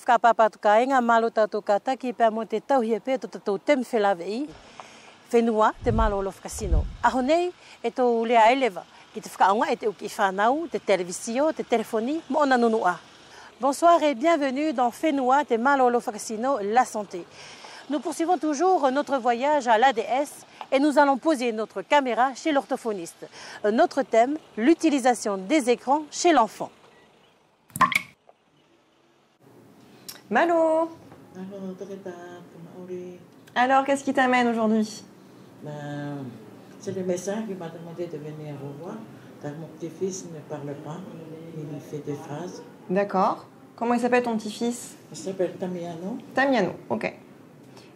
whakapapa tu ka inga malo tātou ka taki pēr mo te tauhia pē to tātou tem whelawei. Whenua te malo lo whakasino. Aho nei e tō lea elewa ki te whakaonga e te uki whanau, te televisio, te telefoni, mo ona nunua. Bonsoir et bienvenue dans Whenua te malo lo whakasino, la santé. Nous poursuivons toujours notre voyage à l'ADS et nous allons poser notre caméra chez l'orthophoniste. Notre thème, l'utilisation des écrans chez l'enfant. Malo. Alors, qu'est-ce qui t'amène aujourd'hui? C'est le médecin qui m'a demandé de venir revoir, car mon petit-fils ne parle pas, il fait des phrases. D'accord. Comment il s'appelle ton petit-fils? Il s'appelle Tamiano. Tamiano, ok.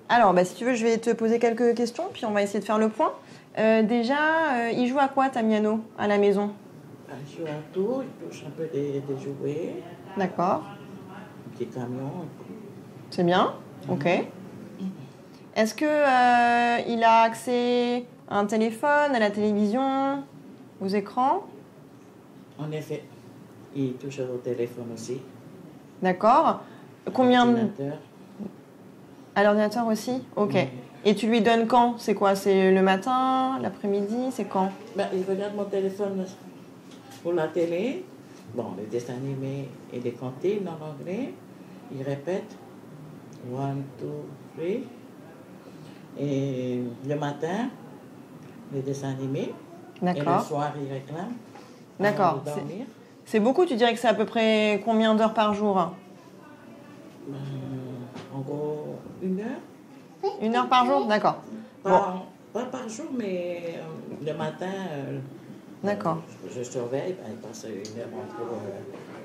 Alors, si tu veux, je vais te poser quelques questions, puis on va essayer de faire le point. Déjà, il joue à quoi, Tamiano, à la maison? Il joue à tout, il touche un peu des jouets. D'accord. Un petit camion. C'est bien, ok. Est-ce qu'il a accès à un téléphone, à la télévision, aux écrans? En effet, il touche au téléphone aussi. D'accord. Combien de... À l'ordinateur aussi? Ok. Oui. Et tu lui donnes quand? C'est quoi? C'est le matin, l'après-midi? C'est quand? Il regarde mon téléphone pour la télé. Bon, les dessins animés et les cantines en anglais. Il répète. 1, 2, 3. Et le matin, les dessins animés. D'accord. Et le soir, il réclame. D'accord. C'est beaucoup, tu dirais que c'est à peu près combien d'heures par jour? En gros, 1 heure. 1 heure par jour? D'accord. Pas par jour, mais le matin, d'accord. Je surveille, il passe 1 heure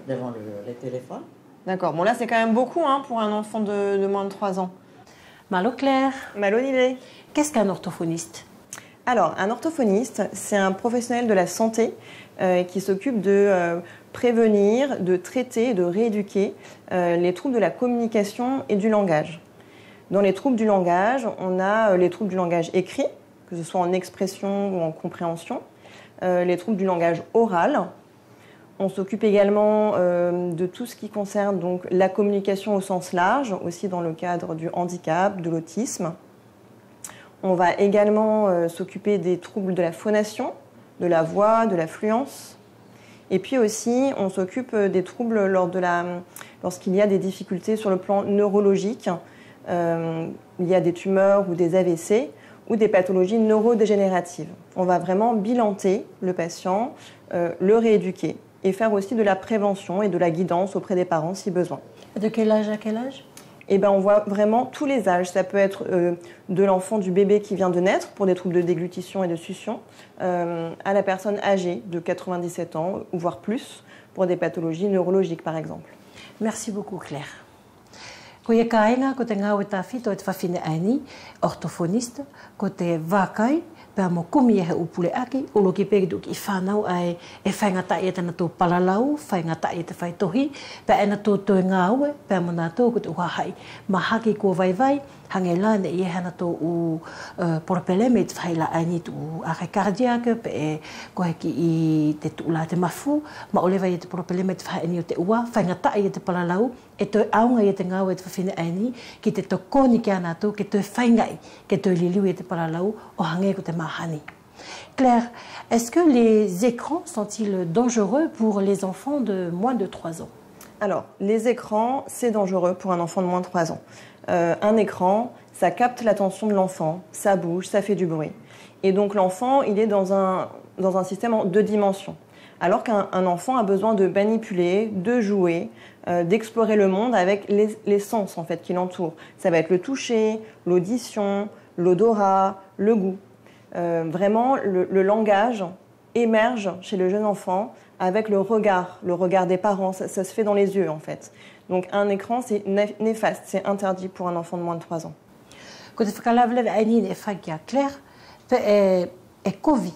devant le téléphone. D'accord. Bon, là, c'est quand même beaucoup pour un enfant de moins de 3 ans. Malo Claire. Malo Nilé. Qu'est-ce qu'un orthophoniste? Alors, un orthophoniste, c'est un professionnel de la santé qui s'occupe de prévenir, de traiter et de rééduquer les troubles de la communication et du langage. Dans les troubles du langage, on a les troubles du langage écrit, que ce soit en expression ou en compréhension, les troubles du langage oral. On s'occupe également de tout ce qui concerne donc, la communication au sens large, aussi dans le cadre du handicap, de l'autisme. On va également s'occuper des troubles de la phonation, de la voix, de la fluence. Et puis aussi, on s'occupe des troubles lorsqu'il y a des difficultés sur le plan neurologique. Il y a des tumeurs ou des AVC ou des pathologies neurodégénératives. On va vraiment bilanter le patient, le rééduquer et faire aussi de la prévention et de la guidance auprès des parents si besoin. De quel âge à quel âge? On voit vraiment tous les âges. Ça peut être de l'enfant, du bébé qui vient de naître pour des troubles de déglutition et de succion, à la personne âgée de 97 ans, ou voire plus, pour des pathologies neurologiques par exemple. Merci beaucoup Claire. Ko ia kainga ko te ngau e tawhito e te whawhine aini, orthophoniste, ko te wākai, pēr mo kumi e he upule aki, ulo ki pēki tuki I whānau ai e whaingata I e tana tō palalau, whaingata I te whaitohi, pēr ena tō tō ngā ue, pēr mo nā tō ko te uhahai, mahaki ko vai, hange lāne I e hana tō u porpeleme I te whaila aini tu arrêt cardiaque, pēr ko heki I te tūla te mafu, ma olewa I te porpeleme te whaini o te ua, whaingata I e te palalau, e tō aunga I te ngau e te whawhine aini, ki te tō kōni ki ana tō, ke tō whaingai, ke tō liliu I te palalau, o hange ko te mahani. Claire, est-ce que les écrans sont-ils dangereux pour les enfants de moins de 3 ans? Alors, les écrans, c'est dangereux pour un enfant de moins de 3 ans. Un écran, ça capte l'attention de l'enfant, ça bouge, ça fait du bruit. Et donc l'enfant, il est dans un système en 2 dimensions. Alors qu'un enfant a besoin de manipuler, de jouer, d'explorer le monde avec les sens en fait, qui l'entourent. Ça va être le toucher, l'audition, l'odorat, le goût. Vraiment, le langage émerge chez le jeune enfant avec le regard des parents. Ça se fait dans les yeux, en fait. Donc, un écran, c'est néfaste, c'est interdit pour un enfant de moins de 3 ans. Ko te whakalawlewe aini e whakia Claire, pe e kovi.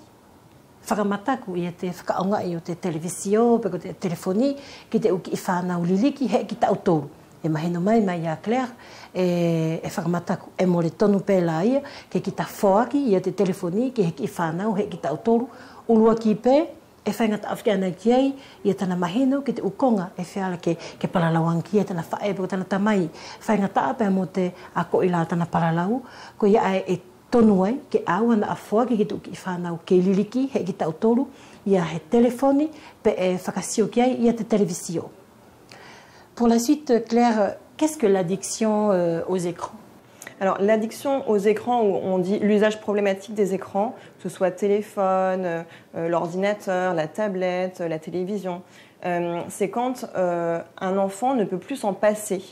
Whakamataku I te whakaonga I o te televisio, pe ko te telefoni, ki te uki I whānau liliki, he ki tau tōru. E mahino mai a Claire, e whakamataku, e more tonu pēlā ia, ke ki ta whoaki I te telefoni, ke he ki whānau, he ki tau tōru, ulua ki pē, e whaingata awhiana ki ai, ia tana mahino ki te ukonga e whiala ke paralau ki e tana whae po tana tamai. Whaingata apea mo te ako i la tana paralau, ko ia e tonu ai, ke aua na afoa ki tu ki whanau ke liliki, he ki tau toru, ia he telefoni, pe e whakasio ki ai, ia te televisio. Pour la suite, Claire, qu'est-ce que l'addiction aux écrans? Alors, l'addiction aux écrans, où on dit l'usage problématique des écrans, que ce soit téléphone, l'ordinateur, la tablette, la télévision, c'est quand un enfant ne peut plus s'en passer.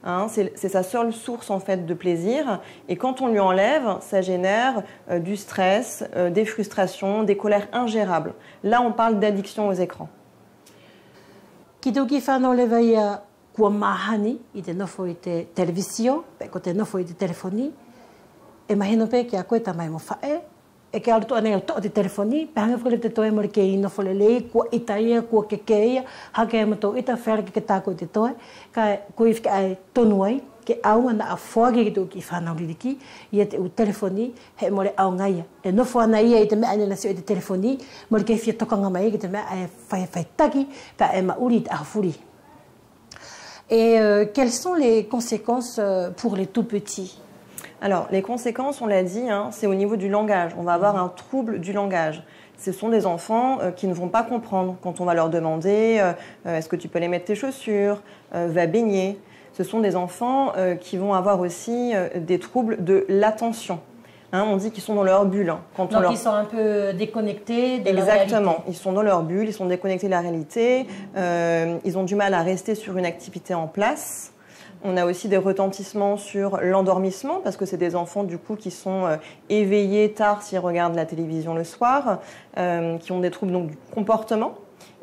Hein, c'est sa seule source en fait de plaisir, et quand on lui enlève, ça génère du stress, des frustrations, des colères ingérables. Là, on parle d'addiction aux écrans. Kidoki whanau ia kua mahani i te nofo i te televisio, pe ko te nofo i te telefoni, e mahino pe ki a koe tamai mo whae, e ke arutu anei au toa te telefoni, pe hanga whakele te toe mori ke i nofo lelei, kua ita ia, kua ke ia, hake e mato ita, whare ke tāko i te toe, ka koe whika ai tonu ai, ke au ana a whoage ki tō ki whanau ririki, ia te u telefoni, he more au ngaia. E nofo ana ia i te mea ane nasio i te telefoni, mori ke whia tokanga mai ki te mea e whai taki, ka e mauri i te ahafuri. Et quelles sont les conséquences pour les tout petits? Alors, les conséquences, on l'a dit, hein, c'est au niveau du langage. On va avoir un trouble du langage. Ce sont des enfants qui ne vont pas comprendre quand on va leur demander est-ce que tu peux aller mettre tes chaussures, va baigner. Ce sont des enfants qui vont avoir aussi des troubles de l'attention. Hein, on dit qu'ils sont dans leur bulle. Hein, donc ils sont un peu déconnectés de la réalité. Exactement, ils sont dans leur bulle, ils sont déconnectés de la réalité, ils ont du mal à rester sur une activité en place. On a aussi des retentissements sur l'endormissement, parce que c'est des enfants du coup qui sont éveillés tard s'ils regardent la télévision le soir, qui ont des troubles donc, du comportement.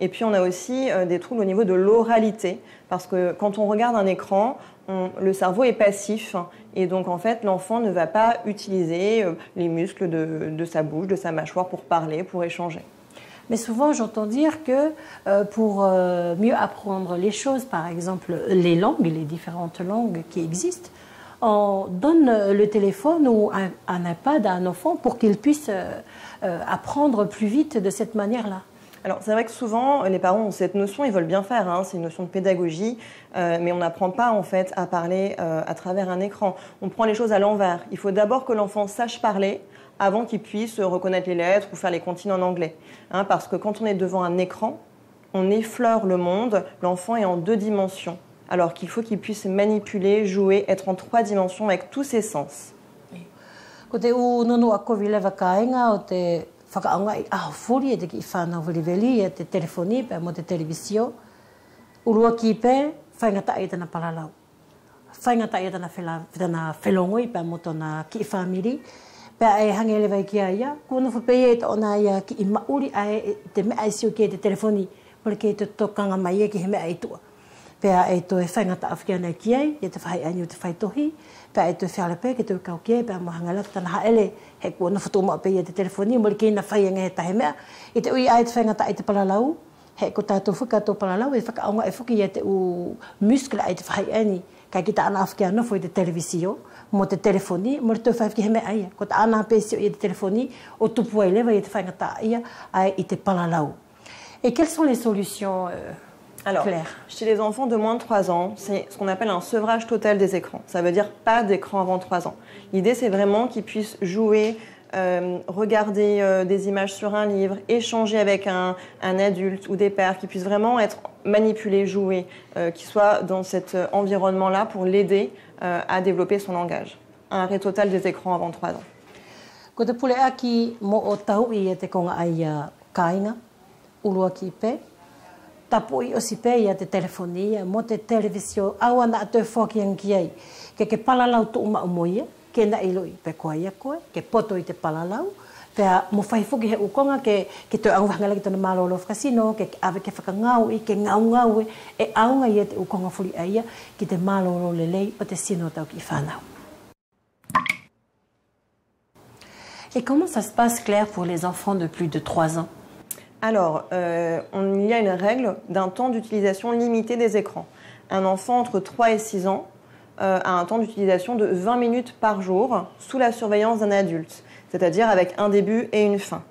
Et puis on a aussi des troubles au niveau de l'oralité, parce que quand on regarde un écran, le cerveau est passif, et donc en fait l'enfant ne va pas utiliser les muscles de sa bouche, de sa mâchoire pour parler, pour échanger. Mais souvent, j'entends dire que pour mieux apprendre les choses, par exemple les langues, les différentes langues qui existent, on donne le téléphone ou un iPad à un enfant pour qu'il puisse apprendre plus vite de cette manière-là. Alors c'est vrai que souvent les parents ont cette notion, ils veulent bien faire, hein, c'est une notion de pédagogie, mais on n'apprend pas en fait à parler à travers un écran. On prend les choses à l'envers. Il faut d'abord que l'enfant sache parler avant qu'il puisse reconnaître les lettres ou faire les comptines en anglais. Hein, parce que quand on est devant un écran, on effleure le monde, l'enfant est en 2 dimensions, alors qu'il faut qu'il puisse manipuler, jouer, être en 3 dimensions avec tous ses sens. Ko te u nono a kovi lewa kāinga o te whakaonga i ahofuri e te ki whanau wheliweli e te telefoni pe mo te televisio. Urua ki pe, whaingata i tana paralau. Whaingata i tana whelongoi pe mo tona ki whamiri. Pea e hangele vai ki aia, kua nofu pei e ona ia ki i mauri ai te mea isio ki e te telefoni, mora ki e te tokanga mai e ki he mea i tua. Pea e to e whaingata awhiana ki ai, e te whai ani o te whaitohi, pea e to e whiala pe ki te ukau ki ai, pea mo hangala ki tana haele, he kua nofu tō maa pei e te telefoni, mora ki ina whaianga he tahe mea, i te ui ai te whaingata i te paralau, he ko tātou whuka tō paralau, e whakaonga e whuki e te u muskula ai te whai ani, kai ki ta ana awhiana fo i te televisio, mo te telefoni, mo te whai ki he mea aia. Ko ta ana pesio i te telefoni, o tupu ai lewa i te whaingata ia, ai i te paralau. Et quelles sont les solutions, Alors, Claire? Chez les enfants de moins de 3 ans, c'est ce qu'on appelle un sevrage total des écrans. Ça veut dire pas d'écran avant 3 ans. L'idée, c'est vraiment qu'ils puissent jouer, regarder des images sur un livre, échanger avec un adulte ou des pères, qui puissent vraiment être manipulés, jouer, qui soient dans cet environnement-là pour l'aider à développer son langage. Un arrêt total des écrans avant 3 ans. Ko te pule aki mo o tau i e te konga ai kāinga, urua ki pe, tapu i osi pe i te telefoni, mo te televisio, awana a te whokiang ki ai, ke palalau tu uma umoia, ke na iloi pe koa ia koe, ke poto i te palalau, pea mo whaifuki he ukonga ke te aungahangala ki tona malolo whakasino, ke ave ke whakangau i, ke ngau e aunga i te ukonga furi aia ki te malolo lelei o te sino tau ki whanau. Et comment ça se passe, Claire, pour les enfants de plus de 3 ans? Alors, il y a une règle d'un temps d'utilisation limité des écrans. Un enfant entre 3 et 6 ans a un temps d'utilisation de 20 minutes par jour sous la surveillance d'un adulte, c'est-à-dire avec un début et une fin.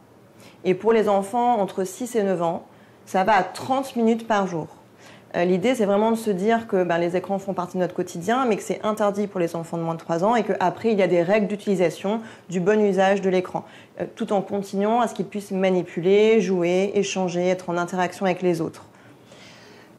Et pour les enfants entre 6 et 9 ans, ça va à 30 minutes par jour. L'idée, c'est vraiment de se dire que les écrans font partie de notre quotidien, mais que c'est interdit pour les enfants de moins de 3 ans et qu'après, il y a des règles d'utilisation du bon usage de l'écran, tout en continuant à ce qu'ils puissent manipuler, jouer, échanger, être en interaction avec les autres.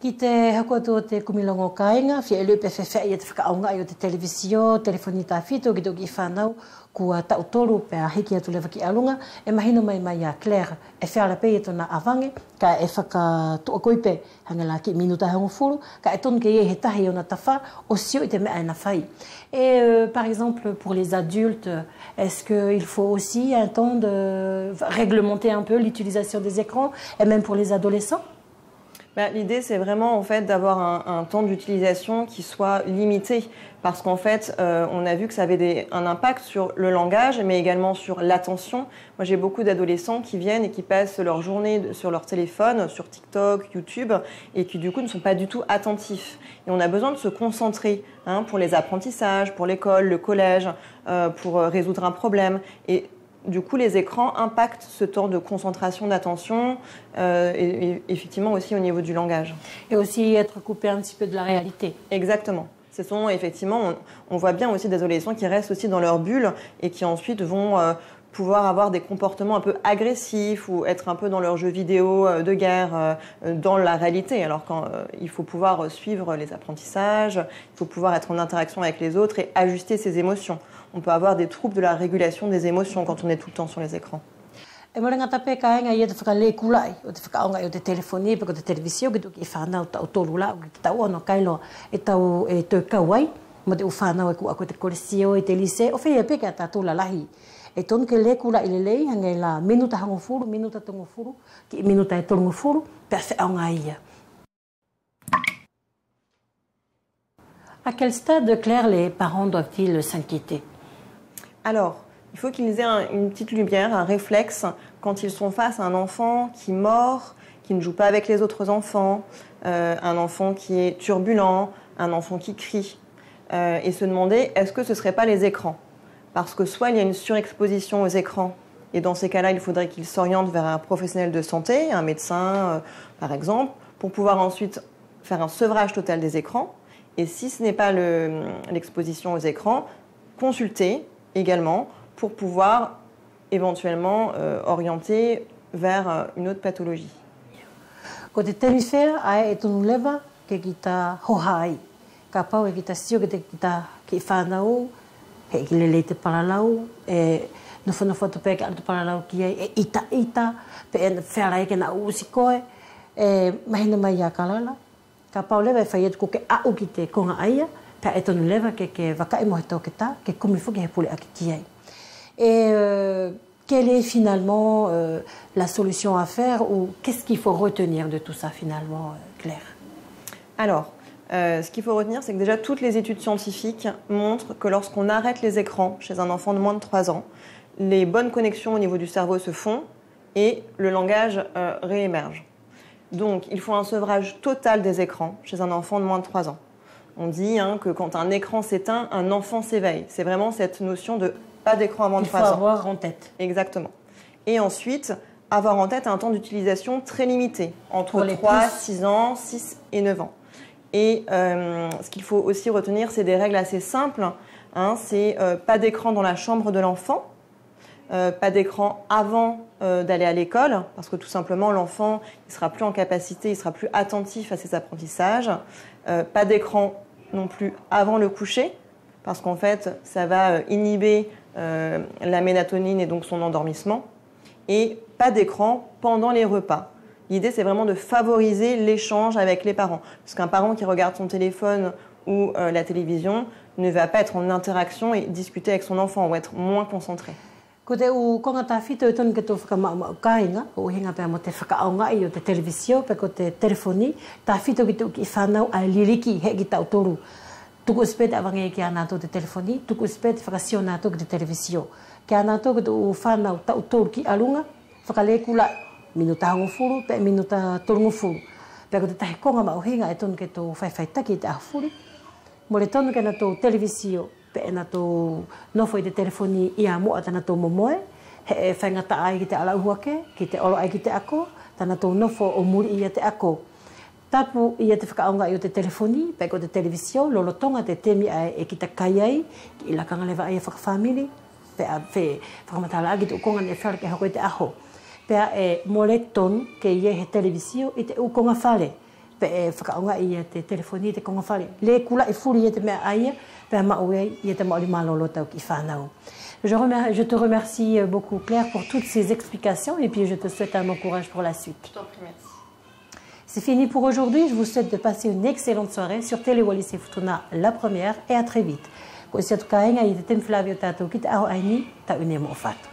Ki te hakoto te kumilongo kainga, fia elu pe whewhea i te whakaonga i o te televizio, telefoni tā whito, ki toki whanau, kua tautoru pe a hiki atu lewa ki alunga, e mahino mai a Claire, e whiara pe i tona avange, ka e whaka tuakoipe hangela ki minuta hongo furu, ka e tonu ke ie he tahi o na tawha, o sio i te mea e na whai. Et par exemple, pour les adultes, est-ce qu'il faut aussi un temps de réglementer un peu l'utilisation des écrans, et même pour les adolescents? L'idée, c'est vraiment en fait d'avoir un temps d'utilisation qui soit limité, parce qu'en fait, on a vu que ça avait un impact sur le langage, mais également sur l'attention. Moi, j'ai beaucoup d'adolescents qui viennent et qui passent leur journée sur leur téléphone, sur TikTok, YouTube, et qui du coup ne sont pas du tout attentifs. Et on a besoin de se concentrer pour les apprentissages, pour l'école, le collège, pour résoudre un problème. Et du coup, les écrans impactent ce temps de concentration, d'attention, et effectivement aussi au niveau du langage. Et aussi être coupé un petit peu de la réalité. Exactement. Ce sont effectivement, on voit bien aussi des adolescents qui restent aussi dans leur bulle et qui ensuite vont pouvoir avoir des comportements un peu agressifs ou être un peu dans leurs jeux vidéo de guerre dans la réalité. Alors il faut pouvoir suivre les apprentissages, il faut pouvoir être en interaction avec les autres et ajuster ses émotions. On peut avoir des troubles de la régulation des émotions quand on est tout le temps sur les écrans. E mo renga tape ka inga ia te whakalēkulai, o te whakaonga i o te telefoni, pe ko te televisio, ki tuki whanau tau tolu la, ki tau ono kailo e tau e tau kauai, mo te whanau e kua ko te koresio e te lise, o whea peke a tātou la lahi. E tonu ke lēkula i lelei, hanga i la minuta hango furu, minuta tongo furu, ki minuta e tongo furu, pe a whaonga ia. À quel stade, Claire, les parents doivent-ils s'inquiéter? Alors, il faut qu'ils aient une petite lumière, un réflexe quand ils sont face à un enfant qui mord, qui ne joue pas avec les autres enfants, un enfant qui est turbulent, un enfant qui crie, et se demander est-ce que ce ne serait pas les écrans? Parce que soit il y a une surexposition aux écrans, et dans ces cas-là, il faudrait qu'ils s'orientent vers un professionnel de santé, un médecin par exemple, pour pouvoir ensuite faire un sevrage total des écrans. Et si ce n'est pas l'exposition aux écrans, consulter également pour pouvoir éventuellement orienter vers une autre pathologie. Ko te telefea ai e tonu lewa ke ki ta hohai. Ka pau e ki ta sio ki ki whanau, he ki lelei te paralau, e nofo te peke atu paralau ki ai, e ita, pe e whera eke na uusi koe, e mahina mai a kalala. Ka pau lewa e whai etu ko ke au ki te konga aia, pe e tonu lewa ke wakai mohe tau ke tā, ke kumi fuki he pule aki ki ai. Et quelle est finalement la solution à faire ou qu'est-ce qu'il faut retenir de tout ça finalement, Claire? Alors, ce qu'il faut retenir, c'est que déjà toutes les études scientifiques montrent que lorsqu'on arrête les écrans chez un enfant de moins de 3 ans, les bonnes connexions au niveau du cerveau se font et le langage réémerge. Donc, il faut un sevrage total des écrans chez un enfant de moins de 3 ans. On dit que quand un écran s'éteint, un enfant s'éveille. C'est vraiment cette notion de pas d'écran avant 3 ans. Il faut avoir en tête. Exactement. Et ensuite, avoir en tête un temps d'utilisation très limité, entre 3, 6 ans, 6 et 9 ans. Et ce qu'il faut aussi retenir, c'est des règles assez simples. C'est pas d'écran dans la chambre de l'enfant, pas d'écran avant d'aller à l'école, parce que tout simplement, l'enfant ne sera plus en capacité, il sera plus attentif à ses apprentissages. Pas d'écran non plus avant le coucher, parce qu'en fait, ça va inhiber la mélatonine et donc son endormissement. Et pas d'écran pendant les repas. L'idée, c'est vraiment de favoriser l'échange avec les parents. Parce qu'un parent qui regarde son téléphone ou la télévision ne va pas être en interaction et discuter avec son enfant ou être moins concentré. Ko te u konga tā whito e tonu ke tō whakamau kāinga, o hinga pēr mo te whakaonga i o te televisio, pe ko te telefoni, tā whito ki te uki whanau a liriki he ki tau toru. Tuku uspete awange ki a nātou te telefoni, tuku uspete whakasio nātou ki te televisio. Ki a nātou ki te u whanau tau toru ki alunga, whakalekula minuta hango furu, pe minuta torungo furu. Pe ko te tahi konga mau hinga e tonu ke tō whaiwhaitaki te ahufuri. Mo le tonu ke na tō televisio, pe na tō nofo i te telefoni i a moa tana tō momoe, he whaingata ai ki te ala uake, ki te olo ai ki te ako, tana tō nofo o muri ia te ako. Tapu ia te whakaonga i o te telefoni, pe ko te televisio, lolotonga te temi ai e ki te kai ai, ki ila kanga lewa ai e whakawhamiri, pe a whakamatala agi te ukonga ne whare ke hako i te aho. Pe a e mole tonu ke ia he televisio i te ukonga whare, pe e whakaonga i te telefoni i te konga whare. Le kula i furi i te mea aia, pe a maue i te maoli malolo tau ki whanau. Je te remercie beaucoup Claire pour toutes ces explications et puis je te souhaite un bon courage pour la suite. Je t'en prie, merci. C'est fini pour aujourd'hui. Je vous souhaite de passer une excellente soirée sur Télé Wallis et Futuna, la première, et à très vite. Ko sia tukainga i te tem Flavio tatou ki te aho aini, ta une mo fatu.